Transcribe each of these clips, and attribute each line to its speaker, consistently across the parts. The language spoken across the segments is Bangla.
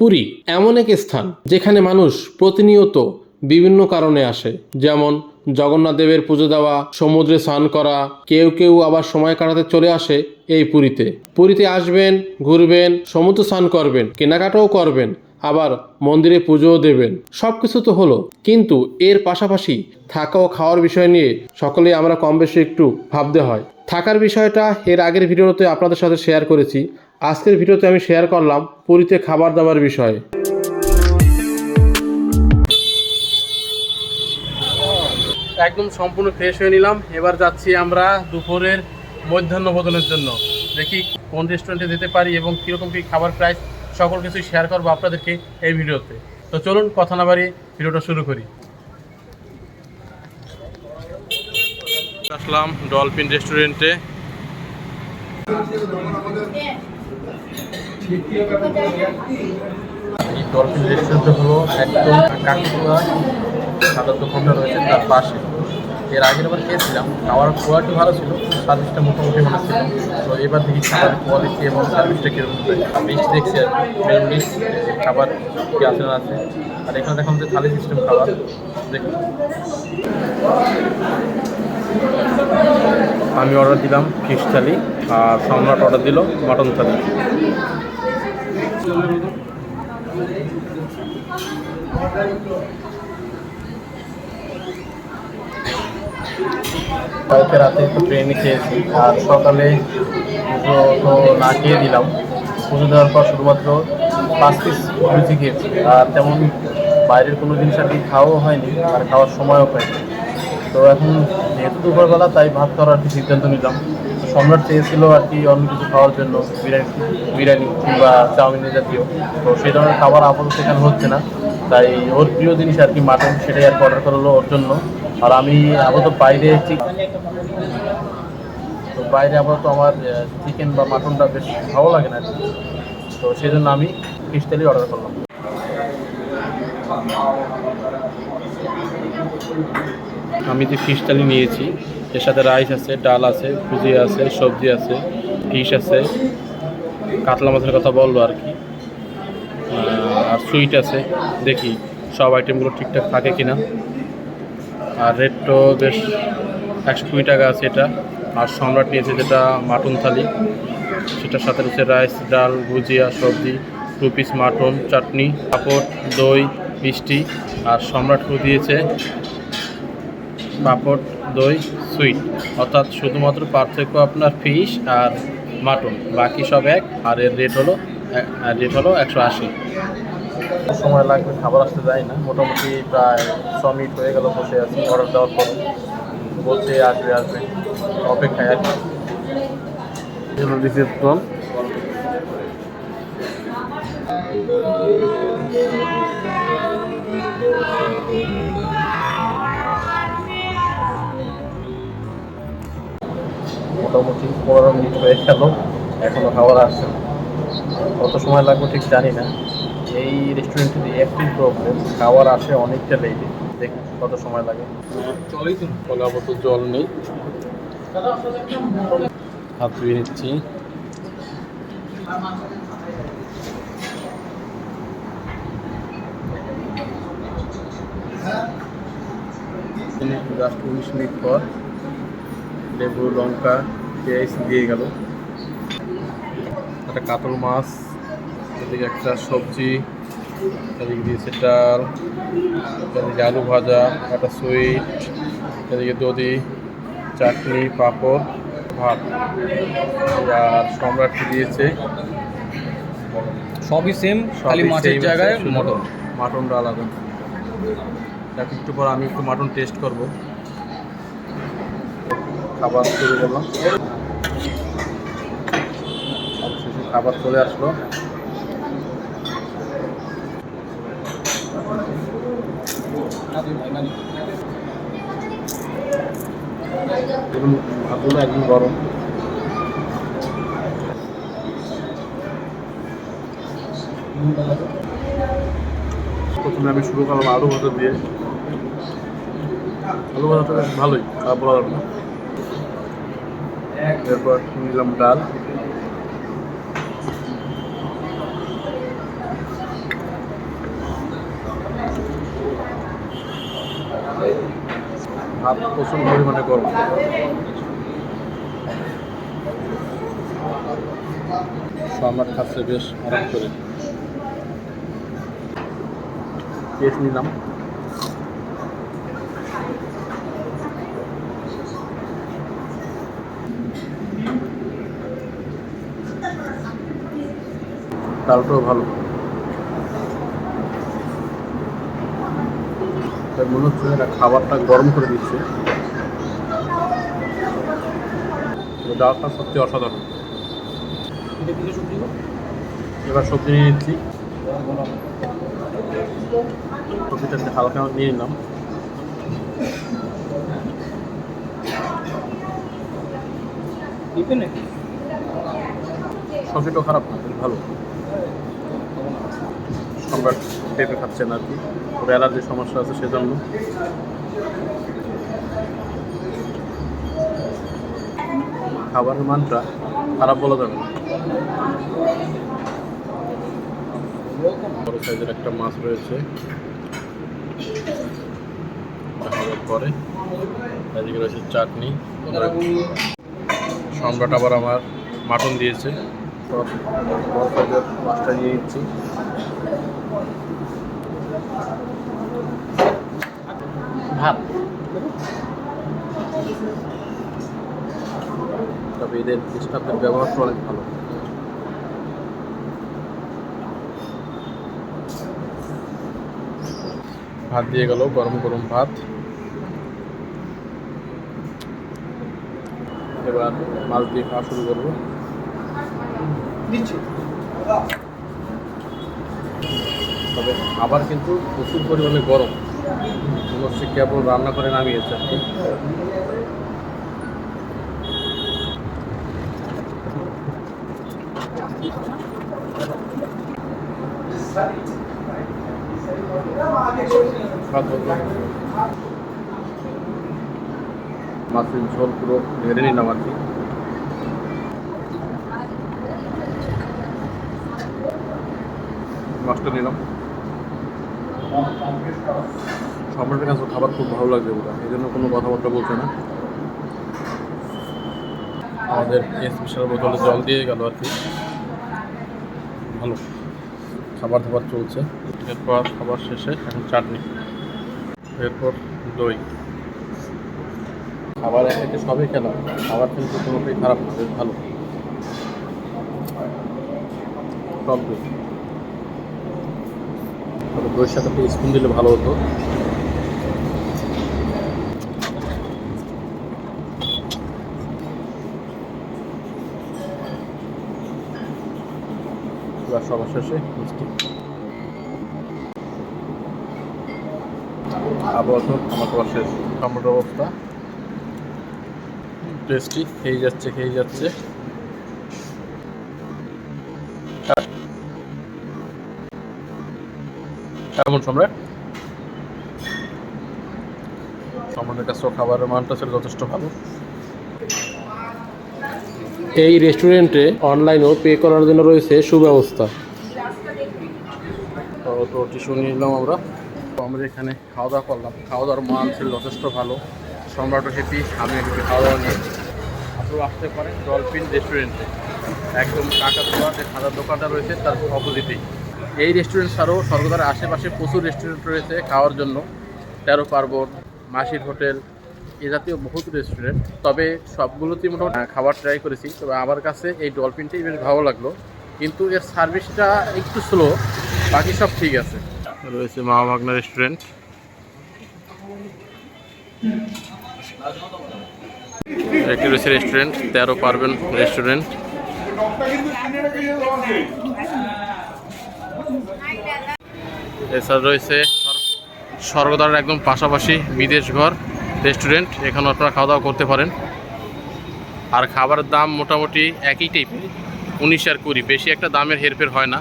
Speaker 1: পুরী এমন এক স্থান যেখানে মানুষ প্রতিনিয়ত বিভিন্ন কারণে আসে, যেমন জগন্নাথ দেবের পুজো দেওয়া, সমুদ্রে স্নান করা, কেউ কেউ আবার সময় কাটাতে চলে আসে এই পুরীতে। পুরীতে আসবেন, ঘুরবেন, সমুদ্র স্নান করবেন, কেনাকাটাও করবেন, আবার মন্দিরে পুজোও দেবেন। সব কিছু তো হলো, কিন্তু এর পাশাপাশি থাকা ও খাওয়ার বিষয় নিয়ে সকলেই আমরা কম বেশি একটু ভাবতে হয়। থাকার বিষয়টা এর আগের ভিডিওতে আপনাদের সাথে শেয়ার করেছি। আজকের ভিডিওতে আমি শেয়ার করলাম পুরীতে খাবার দাবার বিষয়ে। একদম সম্পূর্ণ ফ্রেশ হয়ে নিলাম। এবার যাচ্ছি আমরা দুপুরের মধ্যাহ্ন ভোজনের জন্য। দেখি কোন রেস্টুরেন্টে যেতে পারি এবং কীরকম কী খাবার প্রাইস সকল কিছুই শেয়ার করবো আপনাদেরকে এই ভিডিওতে। তো চলুন কথা না বাড়িয়ে ভিডিওটা শুরু করি। আসলাম ডলফিন রেস্টুরেন্টে। এই ডলফিন রেস্টুরেন্টটা হলো একদম কাকিপুরা খাবার দোকানটা রয়েছে তার পাশে। এর আগের বার খেয়েছিলাম, খাওয়ার কোয়ালিটি ভালো ছিল, সার্ভিসটা মোটামুটি ভালো ছিল। তো এবার দেখি খাবারের কোয়ালিটি এবং সার্ভিসটা কীরকম মিক্স দেখছি আর কি, মিক্স খাবার কি আছে না আছে। আর এখানে দেখুন যে থালি সিস্টেম খাবার দেখুন। আমি অর্ডার দিলাম ফিশ থালি আর সম্রাট অর্ডার দিল মটন থালি। কালকে রাতে একটু ট্রেনে খেয়েছি আর সকালে তো না খেয়ে দিলাম। পুজো দেওয়ার পর শুধুমাত্র 5 পিস লুচি খেয়েছি, আর তেমন বাইরের কোনো জিনিস আর কি খাওয়াও হয়নি আর খাওয়ার সময়ও পাইনি। তো এখন যেহেতু দুপুরবেলা তাই ভাত খাওয়ার আর কি সিদ্ধান্ত নিলাম। সম্রাট চেয়েছিল আর কি অন্য কিছু খাওয়ার জন্য, বিরিয়ানি কিংবা চাউমিনের জাতীয়। তো সেই ধরনের খাবার আপাতত এখানে হচ্ছে না, তাই ওর প্রিয় জিনিস আর কি মাটন, সেটাই আর কি অর্ডার করলো ওর জন্য। আর আমি আপাতত বাইরে আপাতত আমার চিকেন বা মাটনটা বেশ ভালো লাগে না আর কি। তো সেই জন্য আমি ফিশ থালি অর্ডার করলাম। আমি যে ফিশ থালি নিয়েছি এর সাথে রাইস আছে, ডাল আছে, ভুজিয়া আছে, সবজি আছে, ফিশ আছে, কাতলা মাছের কথা বললো আর কি, আর সুইট আছে। দেখি সব আইটেমগুলো ঠিকঠাক থাকে কিনা। আর রেটও বেশ 120 টাকা আছে এটা। আর সম্রাট নিয়েছে যেটা মাটন থালি, সেটার সাথে রয়েছে রাইস, ডাল, ভুজিয়া, সবজি, 2 পিস মাটন, চাটনি, পাঁপড়, দই, মিষ্টি। আর সম্রাটকেও দিয়েছে পাঁপড়, দই, সুইট। অর্থাৎ শুধুমাত্র পার্থক্য আপনার ফিশ আর মাটন, বাকি সব এক। আর এর রেট হলো 180। সময় লাগবে, খাবার আসতে যায় না। মোটামুটি প্রায় 6 মিনিট হয়ে গেল বসে আছি অর্ডার দেওয়ার পর। বলছে আসবে অপেক্ষায় আর কি। রিসেপশন মোটামুটি 15 মিনিট হয়ে গেল, এখনো খাবার আসছে না। কত সময় লাগবে ঠিক জানি না। এই রেস্টুরেন্টের একটি প্রবলেম, খাবার আসে অনেকটা লেটে। দেখি কত সময় লাগে। ফলে আপাতত জল নেই, হাত ধুয়ে নিচ্ছি। জাস্ট 19 মিনিট পর লেবু, লঙ্কা, পেঁয়াজ দিয়ে গেল। একটা কাতল মাছ, এদিকে একটা সবজি, এদিকে দিয়েছে ডাল, এদিকে আলু ভাজা, একটা সুইট, এদিকে দধি, চাটনি, পাঁপড়, ভাত। আর সম্রাটকে দিয়েছে
Speaker 2: সবই সেম, খালি মাছের জায়গায়
Speaker 1: মাটনটা আলাদা। একটু পর আমি একটু মাটন টেস্ট করব। খাবার চলে গেলাম, অবশেষে খাবার চলে আসলো। ভাতগুলো একদম গরম। প্রথমে আমি শুরু করলাম আলু ভাজা দিয়ে। আলু ভাজাটা বেশ ভালোই, খারাপ বলা যাবে না। এরপর নিলাম ডাল, ভাত প্রচুর পরিমাণে গরম। সম্রাট খাচ্ছে বেশ আরাম করে। টেস্ট নিলাম। ডালটাও ভালো। তাই মনে হচ্ছে এরা খাবারটা গরম করে দিচ্ছে। ডালটা সত্যি অসাধারণ। এবার সবজি নিয়ে নিচ্ছি। সবজিটা হালকা নিয়ে নিলাম। সবজিটাও খারাপ না, বেশ ভালো। সম্রাট পেঁপে খাচ্ছেন আর কি, ওর অ্যালার্জির সমস্যা আছে সেজন্য। খাবারের মানটা খারাপ বলা যাবে না। বড় সাইজের একটা মাছ রয়েছে পরে, এদিকে রয়েছে চাটনি। সম্রাট আবার আমার মাটন দিয়েছে। বড় সাইজের মাছটা নিয়ে নিচ্ছি। ভাত, তবে এদের স্টাফের ব্যবহারটা অনেক ভালো। ভাত দিয়ে গেল, গরম গরম ভাত। এবার মাছ দিয়ে খাওয়া শুরু করবো। তবে আবার কিন্তু প্রচুর পরিমাণে গরম, মনে হচ্ছে কেবল রান্না করে নামিয়েছে আর কি। মাছের ঝোল পুরো ঘেরে নিলাম আর কি। মাছটা নিলাম। সম্রাটের কাছে খাবার খুব ভালো লাগছে ওটা, এই জন্য কোনো কথাবার্তা বলছে না। আমাদের স্পেশাল বোতলে জল দিয়ে গেল আর কি। ভালো খাবার দাবার চলছে। এরপর খাবার শেষে এখন চাটনি, এরপর দই। খাবার একে সবই খেলাম, খাবার কিন্তু কোনোটাই খারাপ না, বেশ ভালো। টক দই, তবে দইয়ের সাথে একটা স্পুন দিলে ভালো হতো। এবার সবার শেষে মিষ্টি। আপাতত আমার খাবার শেষ। টমেটো অবস্থা টেস্টি, খেয়ে যাচ্ছে খেয়ে যাচ্ছে। কেমন সম্রাট? সম্রাটের কাছেও খাবারের মানটা ছিল যথেষ্ট ভালো। এই রেস্টুরেন্টে অনলাইনেও পে করার জন্য রয়েছে সুব্যবস্থা। তো টিস্যু নিয়ে নিলাম আমরা। তো আমরা এখানে খাওয়া দাওয়া করলাম, খাওয়া দাওয়ার মান ছিল যথেষ্ট ভালো। সম্রাটও হ্যাপি, আমি একটু খাওয়া দাওয়া নিয়ে। আপনারা আসতে পারেন ডলফিন রেস্টুরেন্টে, একদম কাকাতুয়া যে খাবার দোকানটা রয়েছে তার অপোজিটেই। এই রেস্টুরেন্ট ছাড়াও স্বর্গদ্বারের আশেপাশে প্রচুর রেস্টুরেন্ট রয়েছে খাওয়ার জন্য। 13 পার্বণ, মাসির হোটেল, এ জাতীয় বহুত রেস্টুরেন্ট। তবে সবগুলোতেই মোটামুটি খাবার ট্রাই করেছি, তবে আমার কাছে এই ডলফিনটাই বেশ ভালো লাগলো। কিন্তু এর সার্ভিসটা একটু স্লো, বাকি সব ঠিক আছে। রয়েছে মা ভাগনা রেস্টুরেন্ট। একটি রয়েছে রেস্টুরেন্ট 13 পার্বণ রেস্টুরেন্ট। এছাড়া রয়েছে স্বর্গদ্বারের একদম পাশাপাশি বিদেশ ঘর রেস্টুরেন্ট, এখানে আপনারা খাওয়া দাওয়া করতে পারেন। আর খাবারের দাম মোটামুটি একই টাইপের, 19 আর 20, বেশি একটা দামের হেরফের হয় না।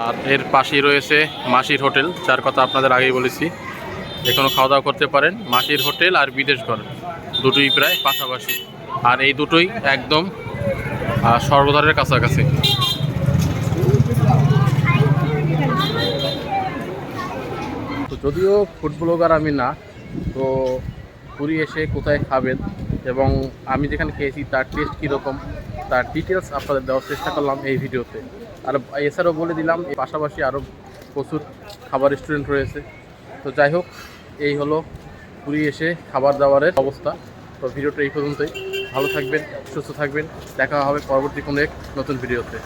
Speaker 1: আর এর পাশেই রয়েছে মাসির হোটেল, যার কথা আপনাদের আগেই বলেছি। এখানেও খাওয়া দাওয়া করতে পারেন। মাসির হোটেল আর বিদেশ ঘর দুটোই প্রায় পাশাপাশি, আর এই দুটোই একদম স্বর্গদ্বারের কাছাকাছি। তো যদিও ফুড ব্লগার আমি না, তো পুরী এসে কোথায় খাবেন এবং আমি যেখানে খেয়েছি তার টেস্ট কীরকম তার ডিটেলস আপনাদের দেওয়ার চেষ্টা করলাম এই ভিডিওতে। আর এছাড়াও বলে দিলাম এর পাশাপাশি আরও প্রচুর খাবার রেস্টুরেন্ট রয়েছে। তো যাই হোক, এই হলো পুরী এসে খাবার দাবারের অবস্থা। তো ভিডিওটা এই পর্যন্তই। ভালো থাকবেন, সুস্থ থাকবেন, দেখা হবে পরবর্তী কোনো এক নতুন ভিডিওতে।